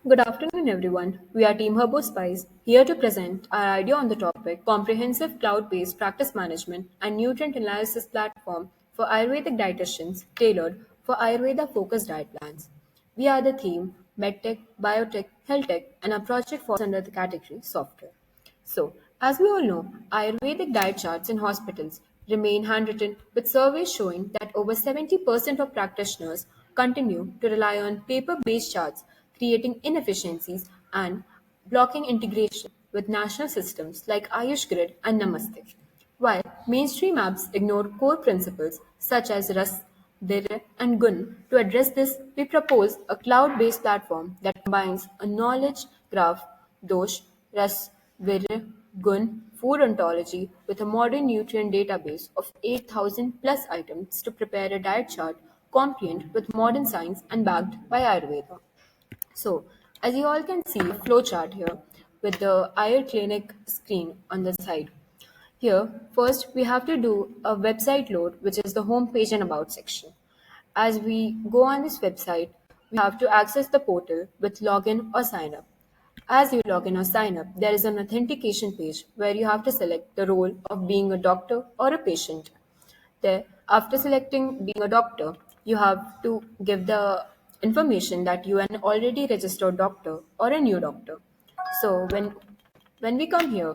Good afternoon, everyone. We are Team Herbo Spice here to present our idea on the topic comprehensive cloud based practice management and nutrient analysis platform for Ayurvedic dietitians tailored for Ayurveda focused diet plans. We are the theme MedTech, Biotech, HealthTech, and our project falls under the category software. So, as we all know, Ayurvedic diet charts in hospitals remain handwritten, with surveys showing that over 70% of practitioners continue to rely on paper based charts, creating inefficiencies and blocking integration with national systems like Ayush Grid and Namaste. While mainstream apps ignore core principles such as Ras, Dir, and Gun, to address this, we propose a cloud based platform that combines a knowledge graph, Dosh, Ras, Vir, Gun, food ontology with a modern nutrient database of 8,000 plus items to prepare a diet chart compliant with modern science and backed by Ayurveda. So, as you all can see, a flowchart here with the Air Clinic screen on the side. Here, first we have to do a website load, which is the home page and about section. As we go on this website, we have to access the portal with login or sign up. As you log in or sign up, there is an authentication page where you have to select the role of being a doctor or a patient. There, after selecting being a doctor, you have to give the information that you are an already registered doctor or a new doctor. So when we come here,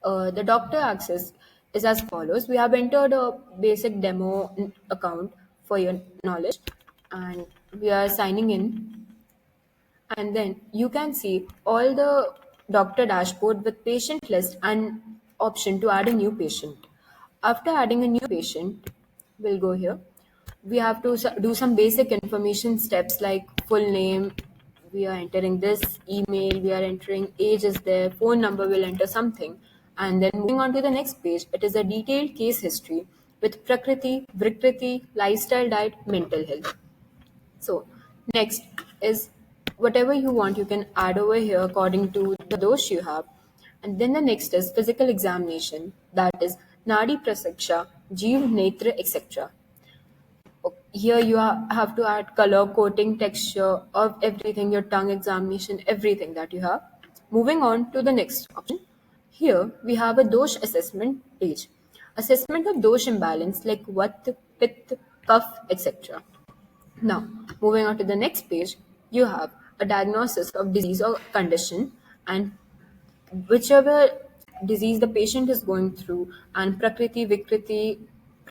the doctor access is as follows. We have entered a basic demo account for your knowledge, and we are signing in, and then you can see all the doctor dashboard with patient list and option to add a new patient. After adding a new patient, we'll go here. We have to do some basic information steps like full name. We are entering this email. We are entering age is there. Phone number will enter something. And then moving on to the next page, it is a detailed case history with Prakriti, Vrikriti, lifestyle, diet, mental health. So next is whatever you want, you can add over here according to the dose you have. And then the next is physical examination, that is Nadi Prasaksha, Jeev, Netra, etc. Here you have to add color, coating, texture of everything, your tongue examination, everything that you have. Moving on to the next option. Here we have a dosh assessment page. Assessment of dosh imbalance like Vat, Pitta, Cough, etc. Now, moving on to the next page, you have a diagnosis of disease or condition and whichever disease the patient is going through, and Prakriti, Vikriti,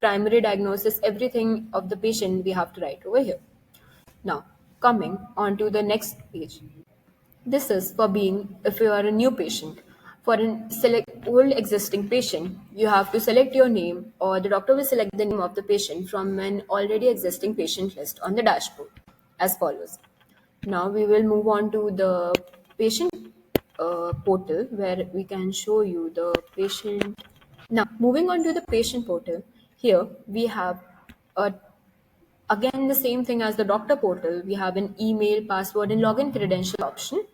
primary diagnosis, everything of the patient we have to write over here. Now, coming on to the next page. This is for being if you are a new patient. For an select old existing patient, you have to select your name, or the doctor will select the name of the patient from an already existing patient list on the dashboard as follows. Now we will move on to the patient portal where we can show you the patient. Now, moving on to the patient portal, here we have a again, the same thing as the doctor portal, we have an email, password, and login credential option.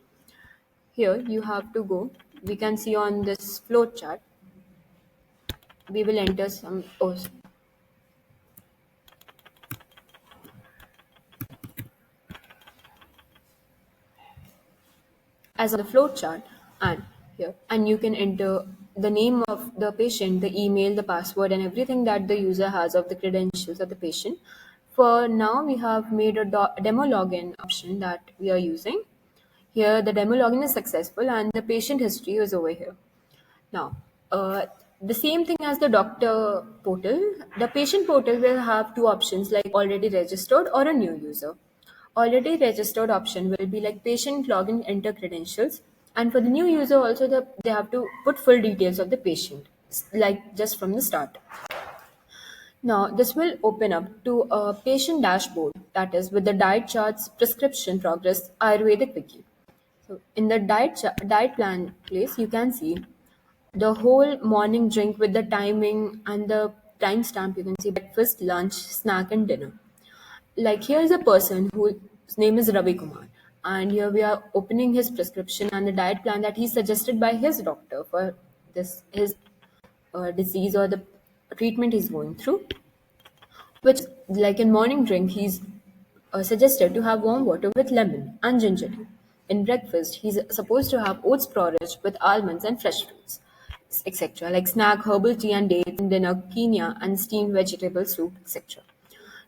Here you have to go. We can see on this flow chart. We will enter some. Oh, as on the flow chart, and here, and you can enter the name of the patient, the email, the password, and everything that the user has of the credentials of the patient. For now, we have made a demo login option that we are using. Here, the demo login is successful, and the patient history is over here. Now, the same thing as the doctor portal, the patient portal will have two options like already registered or a new user. Already registered option will be like patient login, enter credentials, and for the new user also they have to put full details of the patient, like just from the start. Now, this will open up to a patient dashboard that is with the diet charts, prescription progress, Ayurvedic wiki. So, in the diet plan place, you can see the whole morning drink with the timing and the timestamp. You can see breakfast, lunch, snack, and dinner. Like here is a person whose name is Ravi Kumar, and here we are opening his prescription and the diet plan that he suggested by his doctor for this his disease or the treatment he's going through. Which, like in morning drink, he's suggested to have warm water with lemon and ginger tea. In breakfast, he's supposed to have oats porridge with almonds and fresh fruits, etc. Like snack, herbal tea and dates, in dinner, quinoa and steamed vegetable soup, etc.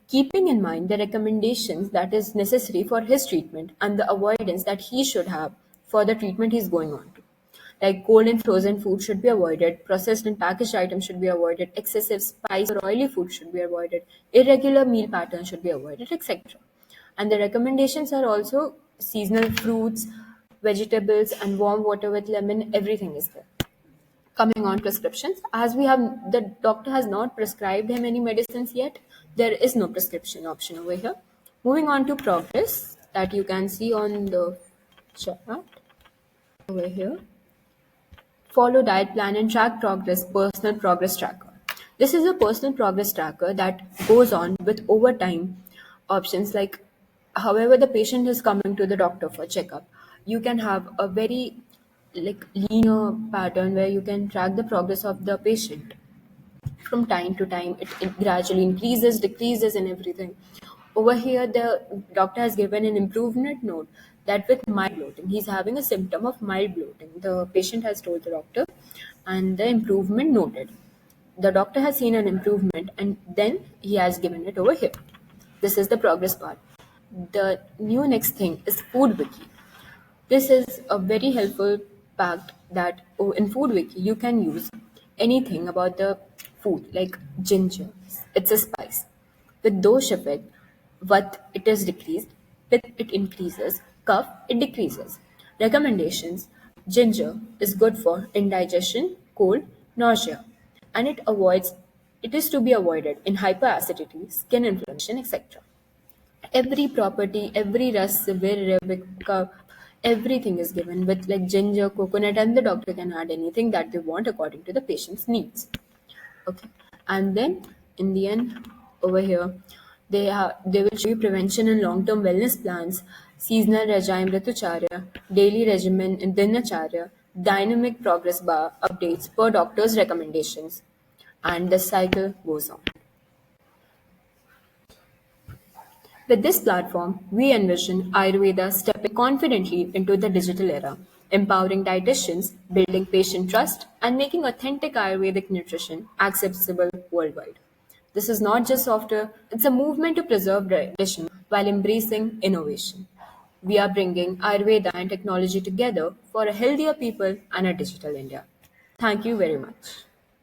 Keeping in mind the recommendations that is necessary for his treatment and the avoidance that he should have for the treatment he's going on to. Like cold and frozen food should be avoided, processed and packaged items should be avoided, excessive spice or oily food should be avoided, irregular meal patterns should be avoided, etc. And the recommendations are also seasonal fruits, vegetables, and warm water with lemon, everything is there. Coming on prescriptions, as we have the doctor has not prescribed him any medicines yet, there is no prescription option over here. Moving on to progress that you can see on the chart over here. Follow diet plan and track progress, personal progress tracker. This is a personal progress tracker that goes on with overtime options like however the patient is coming to the doctor for checkup. You can have a very like linear pattern where you can track the progress of the patient from time to time. It gradually increases, decreases, and everything. Over here, the doctor has given an improvement note that with mild bloating, he's having a symptom of mild bloating. The patient has told the doctor, and the improvement noted. The doctor has seen an improvement, and then he has given it over here. This is the progress part. The new next thing is Food Wiki. This is a very helpful fact that in FoodWiki you can use anything about the food like ginger. It's a spice. With dosh effect, what it is decreased, with it increases, cough it decreases. Recommendations: ginger is good for indigestion, cold, nausea, and it is to be avoided in hyperacidity, skin inflammation, etc. Every property, every recipe, everything is given with like ginger, coconut, and the doctor can add anything that they want according to the patient's needs. Okay, and then in the end, over here, they will show you prevention and long-term wellness plans, seasonal regime Ritucharya, daily regimen in Dinacharya, dynamic progress bar updates per doctor's recommendations, and the cycle goes on. With this platform, we envision Ayurveda stepping confidently into the digital era, empowering dietitians, building patient trust, and making authentic Ayurvedic nutrition accessible worldwide. This is not just software, it's a movement to preserve tradition while embracing innovation. We are bringing Ayurveda and technology together for a healthier people and a digital India. Thank you very much.